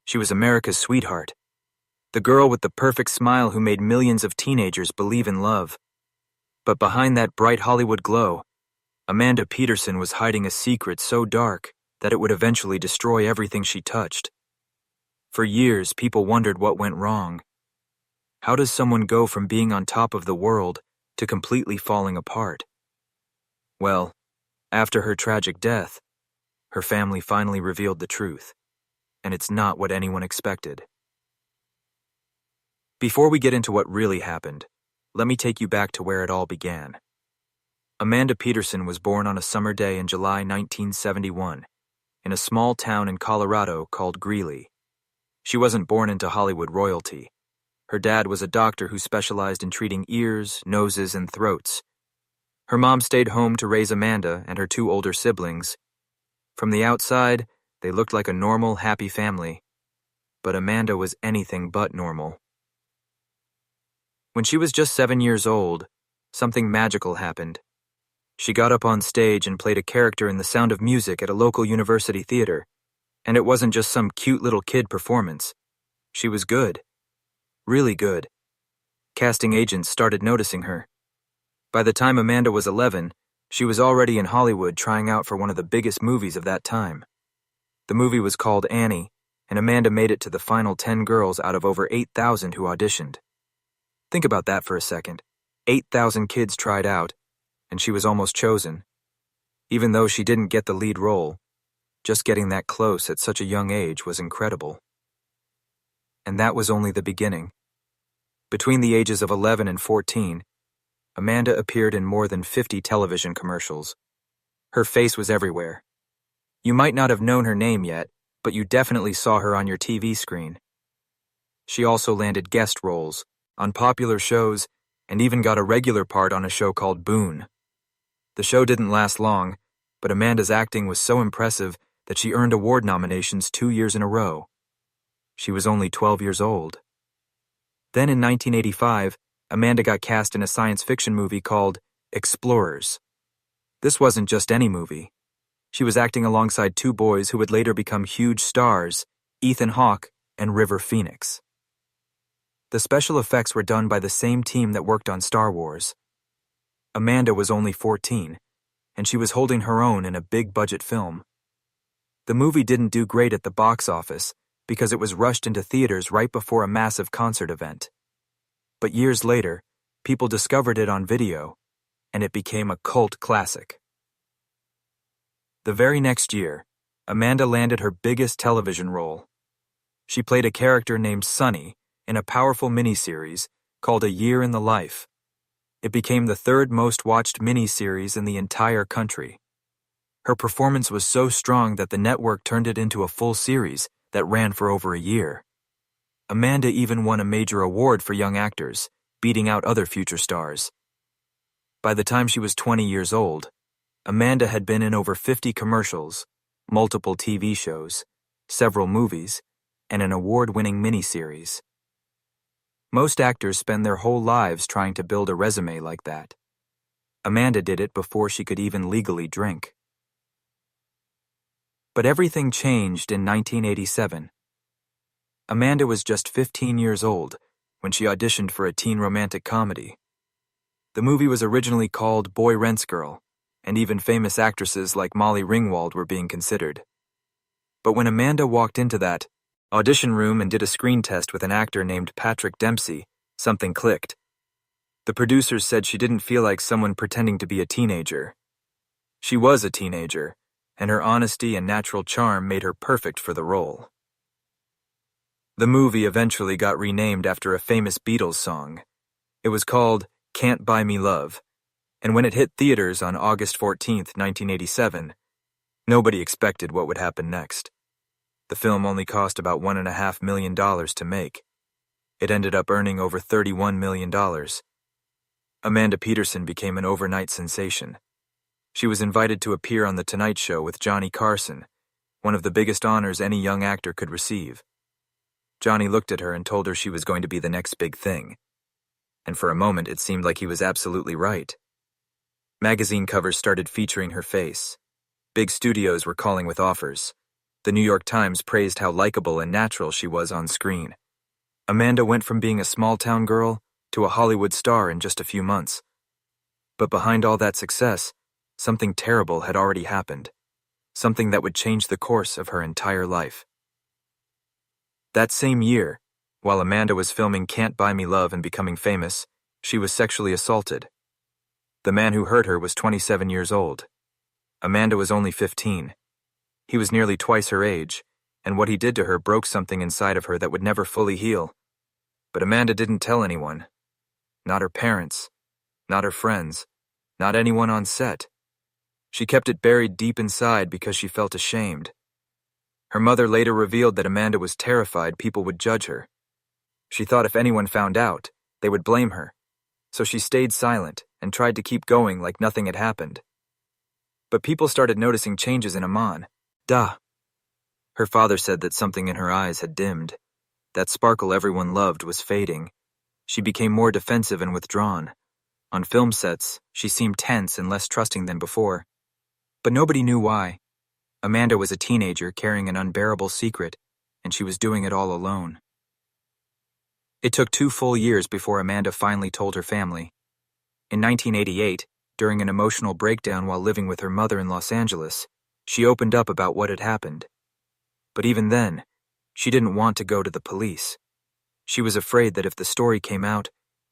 She was America's sweetheart, the girl with the perfect smile who made millions of teenagers believe in love. But behind that bright Hollywood glow, Amanda Peterson was hiding a secret so dark that it would eventually destroy everything she touched. For years, people wondered what went wrong. How does someone go from being on top of the world to completely falling apart? Well, after her tragic death, her family finally revealed the truth, and it's not what anyone expected. Before we get into what really happened, let me take you back to where it all began. Amanda Peterson was born on a summer day in July 1971 in a small town in Colorado called Greeley. She wasn't born into Hollywood royalty. Her dad was a doctor who specialized in treating ears, noses, and throats. Her mom stayed home to raise Amanda and her two older siblings. From the outside, they looked like a normal, happy family. But Amanda was anything but normal. When she was just 7 years old, something magical happened. She got up on stage and played a character in The Sound of Music at a local university theater. And it wasn't just some cute little kid performance. She was good. Really good. Casting agents started noticing her. By the time Amanda was 11, she was already in Hollywood trying out for one of the biggest movies of that time. The movie was called Annie, and Amanda made it to the final 10 girls out of over 8,000 who auditioned. Think about that for a second. 8,000 kids tried out, and she was almost chosen. Even though she didn't get the lead role, just getting that close at such a young age was incredible. And that was only the beginning. Between the ages of 11 and 14, Amanda appeared in more than 50 television commercials. Her face was everywhere. You might not have known her name yet, but you definitely saw her on your TV screen. She also landed guest roles on popular shows and even got a regular part on a show called Boone. The show didn't last long, but Amanda's acting was so impressive that she earned award nominations 2 years in a row. She was only 12 years old. Then in 1985, Amanda got cast in a science fiction movie called Explorers. This wasn't just any movie. She was acting alongside two boys who would later become huge stars, Ethan Hawke and River Phoenix. The special effects were done by the same team that worked on Star Wars. Amanda was only 14, and she was holding her own in a big-budget film. The movie didn't do great at the box office because it was rushed into theaters right before a massive concert event. But years later, people discovered it on video, and it became a cult classic. The very next year, Amanda landed her biggest television role. She played a character named Sunny in a powerful miniseries called A Year in the Life. It became the third most watched miniseries in the entire country. Her performance was so strong that the network turned it into a full series that ran for over a year. Amanda even won a major award for young actors, beating out other future stars. By the time she was 20 years old, Amanda had been in over 50 commercials, multiple TV shows, several movies, and an award-winning miniseries. Most actors spend their whole lives trying to build a resume like that. Amanda did it before she could even legally drink. But everything changed in 1987. Amanda was just 15 years old when she auditioned for a teen romantic comedy. The movie was originally called Boy Rents Girl, and even famous actresses like Molly Ringwald were being considered. But when Amanda walked into that audition room and did a screen test with an actor named Patrick Dempsey, something clicked. The producers said she didn't feel like someone pretending to be a teenager. She was a teenager, and her honesty and natural charm made her perfect for the role. The movie eventually got renamed after a famous Beatles song. It was called Can't Buy Me Love, and when it hit theaters on August 14, 1987, nobody expected what would happen next. The film only cost about $1.5 million to make. It ended up earning over $31 million. Amanda Peterson became an overnight sensation. She was invited to appear on The Tonight Show with Johnny Carson, one of the biggest honors any young actor could receive. Johnny looked at her and told her she was going to be the next big thing. And for a moment it seemed like he was absolutely right. Magazine covers started featuring her face. Big studios were calling with offers. The New York Times praised how likable and natural she was on screen. Amanda went from being a small-town girl to a Hollywood star in just a few months. But behind all that success, something terrible had already happened. Something that would change the course of her entire life. That same year, while Amanda was filming Can't Buy Me Love and becoming famous, she was sexually assaulted. The man who hurt her was 27 years old. Amanda was only 15. He was nearly twice her age, and what he did to her broke something inside of her that would never fully heal. But Amanda didn't tell anyone. Not her parents, not her friends, not anyone on set. She kept it buried deep inside because she felt ashamed. Her mother later revealed that Amanda was terrified people would judge her. She thought if anyone found out, they would blame her. So she stayed silent and tried to keep going like nothing had happened. But people started noticing changes in Aman. Her father said that something in her eyes had dimmed. That sparkle everyone loved was fading. She became more defensive and withdrawn. On film sets, she seemed tense and less trusting than before. But nobody knew why. Amanda was a teenager carrying an unbearable secret, and she was doing it all alone. It took 2 full years before Amanda finally told her family. In 1988, during an emotional breakdown while living with her mother in Los Angeles, she opened up about what had happened. But even then, she didn't want to go to the police. She was afraid that if the story came out,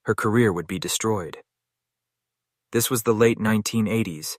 her career would be destroyed. This was the late 1980s,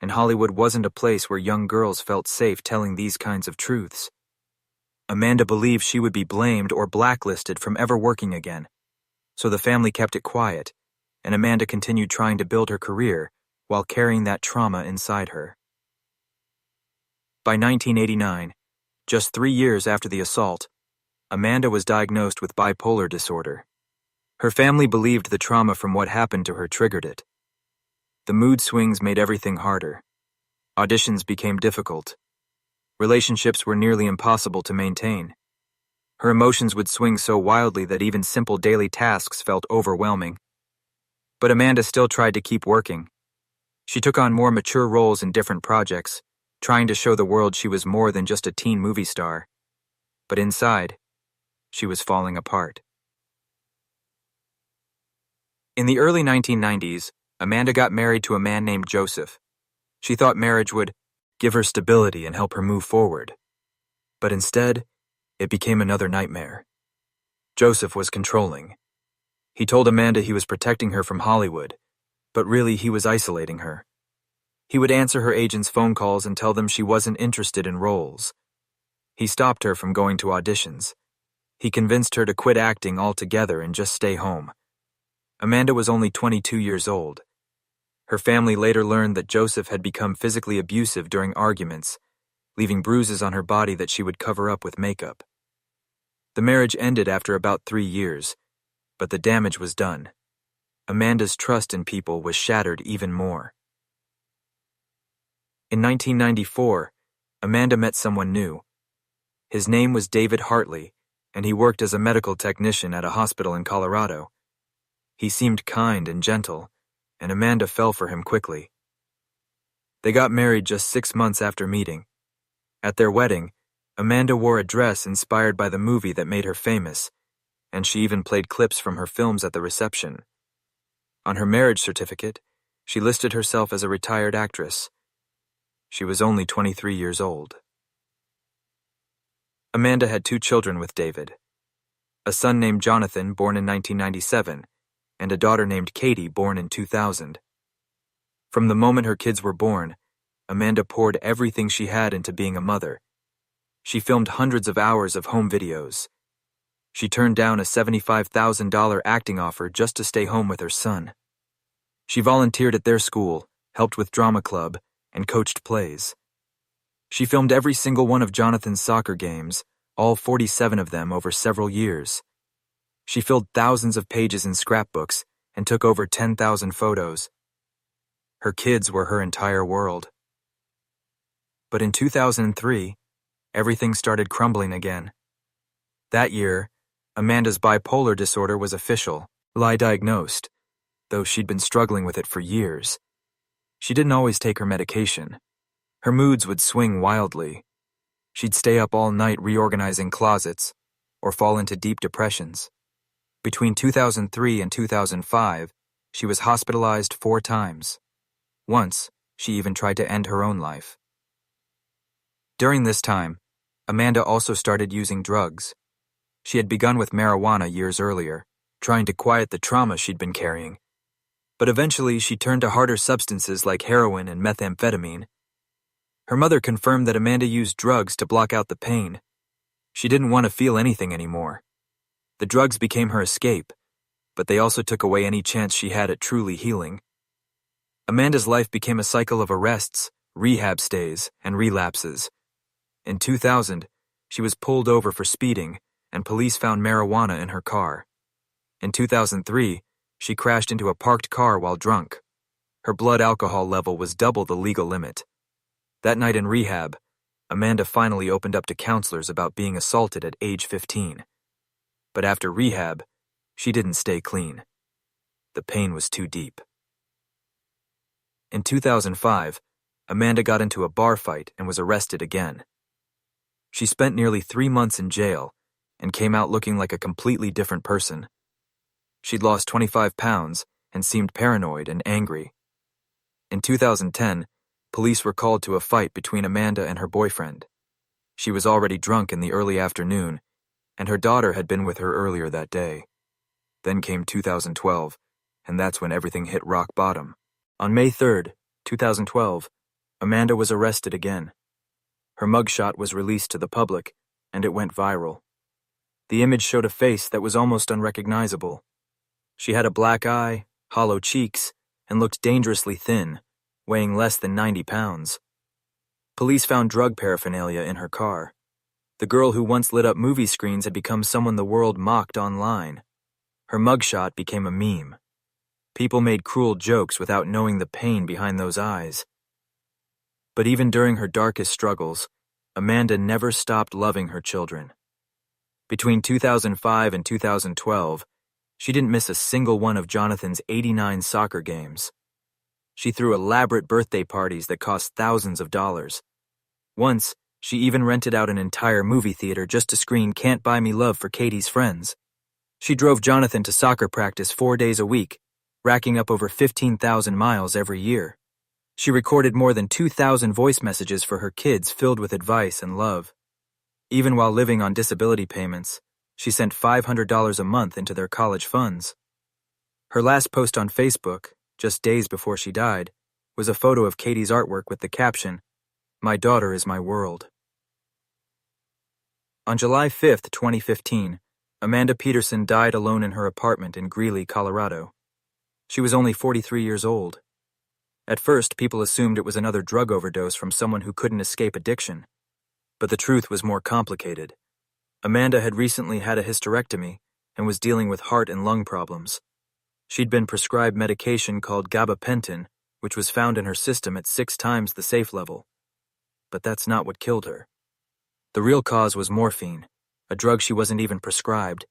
and Hollywood wasn't a place where young girls felt safe telling these kinds of truths. Amanda believed she would be blamed or blacklisted from ever working again, so the family kept it quiet, and Amanda continued trying to build her career while carrying that trauma inside her. By 1989, just 3 years after the assault, Amanda was diagnosed with bipolar disorder. Her family believed the trauma from what happened to her triggered it. The mood swings made everything harder. Auditions became difficult. Relationships were nearly impossible to maintain. Her emotions would swing so wildly that even simple daily tasks felt overwhelming. But Amanda still tried to keep working. She took on more mature roles in different projects, trying to show the world she was more than just a teen movie star. But inside, she was falling apart. In the early 1990s, Amanda got married to a man named Joseph. She thought marriage would give her stability and help her move forward. But instead, it became another nightmare. Joseph was controlling. He told Amanda he was protecting her from Hollywood, but really he was isolating her. He would answer her agent's phone calls and tell them she wasn't interested in roles. He stopped her from going to auditions. He convinced her to quit acting altogether and just stay home. Amanda was only 22 years old. Her family later learned that Joseph had become physically abusive during arguments, leaving bruises on her body that she would cover up with makeup. The marriage ended after about 3 years, but the damage was done. Amanda's trust in people was shattered even more. In 1994, Amanda met someone new. His name was David Hartley, and he worked as a medical technician at a hospital in Colorado. He seemed kind and gentle, and Amanda fell for him quickly. They got married just 6 months after meeting. At their wedding, Amanda wore a dress inspired by the movie that made her famous, and she even played clips from her films at the reception. On her marriage certificate, she listed herself as a retired actress. She was only 23 years old. Amanda had 2 children with David. A son named Jonathan, born in 1997, and a daughter named Katie, born in 2000. From the moment her kids were born, Amanda poured everything she had into being a mother. She filmed hundreds of hours of home videos. She turned down a $75,000 acting offer just to stay home with her son. She volunteered at their school, helped with drama club, and coached plays. She filmed every single one of Jonathan's soccer games, all 47 of them over several years. She filled thousands of pages in scrapbooks and took over 10,000 photos. Her kids were her entire world. But in 2003, everything started crumbling again. That year, Amanda's bipolar disorder was officially diagnosed, though she'd been struggling with it for years. She didn't always take her medication. Her moods would swing wildly. She'd stay up all night reorganizing closets, or fall into deep depressions. Between 2003 and 2005, she was hospitalized 4 times. Once, she even tried to end her own life. During this time, Amanda also started using drugs. She had begun with marijuana years earlier, trying to quiet the trauma she'd been carrying. But eventually, she turned to harder substances like heroin and methamphetamine. Her mother confirmed that Amanda used drugs to block out the pain. She didn't want to feel anything anymore. The drugs became her escape, but they also took away any chance she had at truly healing. Amanda's life became a cycle of arrests, rehab stays, and relapses. In 2000, she was pulled over for speeding, and police found marijuana in her car. In 2003, she crashed into a parked car while drunk. Her blood alcohol level was double the legal limit. That night in rehab, Amanda finally opened up to counselors about being assaulted at age 15. But after rehab, she didn't stay clean. The pain was too deep. In 2005, Amanda got into a bar fight and was arrested again. She spent nearly 3 months in jail and came out looking like a completely different person. She'd lost 25 pounds and seemed paranoid and angry. In 2010, police were called to a fight between Amanda and her boyfriend. She was already drunk in the early afternoon, and her daughter had been with her earlier that day. Then came 2012, and that's when everything hit rock bottom. On May 3rd, 2012, Amanda was arrested again. Her mugshot was released to the public, and it went viral. The image showed a face that was almost unrecognizable. She had a black eye, hollow cheeks, and looked dangerously thin, weighing less than 90 pounds. Police found drug paraphernalia in her car. The girl who once lit up movie screens had become someone the world mocked online. Her mugshot became a meme. People made cruel jokes without knowing the pain behind those eyes. But even during her darkest struggles, Amanda never stopped loving her children. Between 2005 and 2012, she didn't miss a single one of Jonathan's 89 soccer games. She threw elaborate birthday parties that cost thousands of dollars. Once, she even rented out an entire movie theater just to screen Can't Buy Me Love for Katie's friends. She drove Jonathan to soccer practice 4 days a week, racking up over 15,000 miles every year. She recorded more than 2,000 voice messages for her kids filled with advice and love. Even while living on disability payments, she sent $500 a month into their college funds. Her last post on Facebook, just days before she died, was a photo of Katie's artwork with the caption, "My daughter is my world." On July 5, 2015, Amanda Peterson died alone in her apartment in Greeley, Colorado. She was only 43 years old. At first, people assumed it was another drug overdose from someone who couldn't escape addiction. But the truth was more complicated. Amanda had recently had a hysterectomy and was dealing with heart and lung problems. She'd been prescribed medication called gabapentin, which was found in her system at 6 times the safe level. But that's not what killed her. The real cause was morphine, a drug she wasn't even prescribed.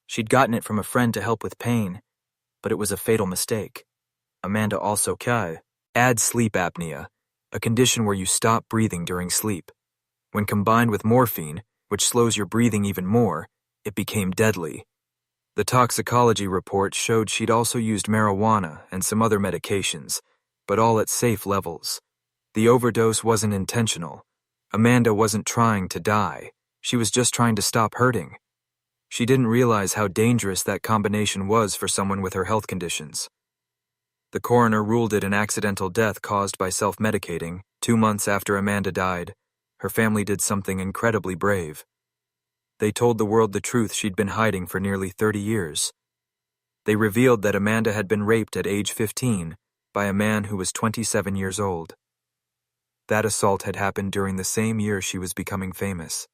She'd gotten it from a friend to help with pain, but it was a fatal mistake. Amanda also had sleep apnea, a condition where you stop breathing during sleep. When combined with morphine, which slows your breathing even more, it became deadly. The toxicology report showed she'd also used marijuana and some other medications, but all at safe levels. The overdose wasn't intentional. Amanda wasn't trying to die. She was just trying to stop hurting. She didn't realize how dangerous that combination was for someone with her health conditions. The coroner ruled it an accidental death caused by self-medicating. 2 months after Amanda died, her family did something incredibly brave. They told the world the truth she'd been hiding for nearly 30 years. They revealed that Amanda had been raped at age 15 by a man who was 27 years old. That assault had happened during the same year she was becoming famous.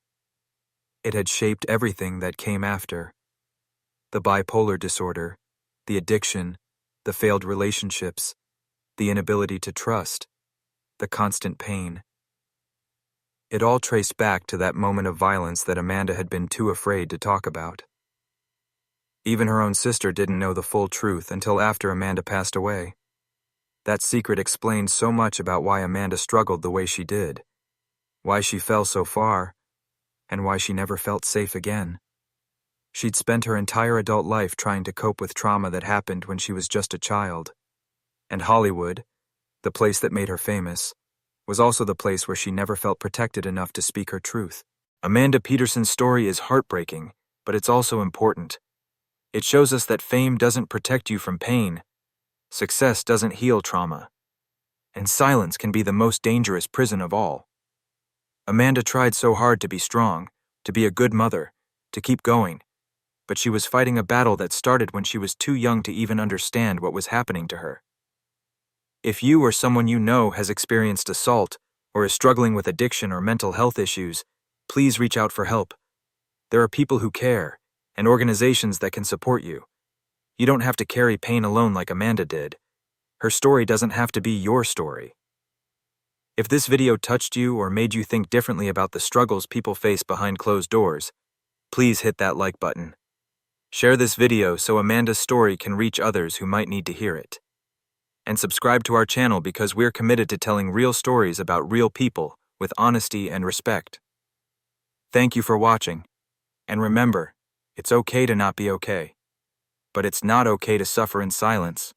It had shaped everything that came after. The bipolar disorder, the addiction, the failed relationships, the inability to trust, the constant pain. It all traced back to that moment of violence that Amanda had been too afraid to talk about. Even her own sister didn't know the full truth until after Amanda passed away. That secret explained so much about why Amanda struggled the way she did. why she fell so far, and why she never felt safe again. She'd spent her entire adult life trying to cope with trauma that happened when she was just a child. And Hollywood, the place that made her famous, was also the place where she never felt protected enough to speak her truth. Amanda Peterson's story is heartbreaking, but it's also important. It shows us that fame doesn't protect you from pain, success doesn't heal trauma, and silence can be the most dangerous prison of all. Amanda tried so hard to be strong, to be a good mother, to keep going, but she was fighting a battle that started when she was too young to even understand what was happening to her. If you or someone you know has experienced assault or is struggling with addiction or mental health issues, please reach out for help. There are people who care and organizations that can support you. You don't have to carry pain alone like Amanda did. Her story doesn't have to be your story. If this video touched you or made you think differently about the struggles people face behind closed doors, please hit that like button. Share this video so Amanda's story can reach others who might need to hear it. And subscribe to our channel because we're committed to telling real stories about real people with honesty and respect. Thank you for watching. And remember, it's okay to not be okay. But it's not okay to suffer in silence.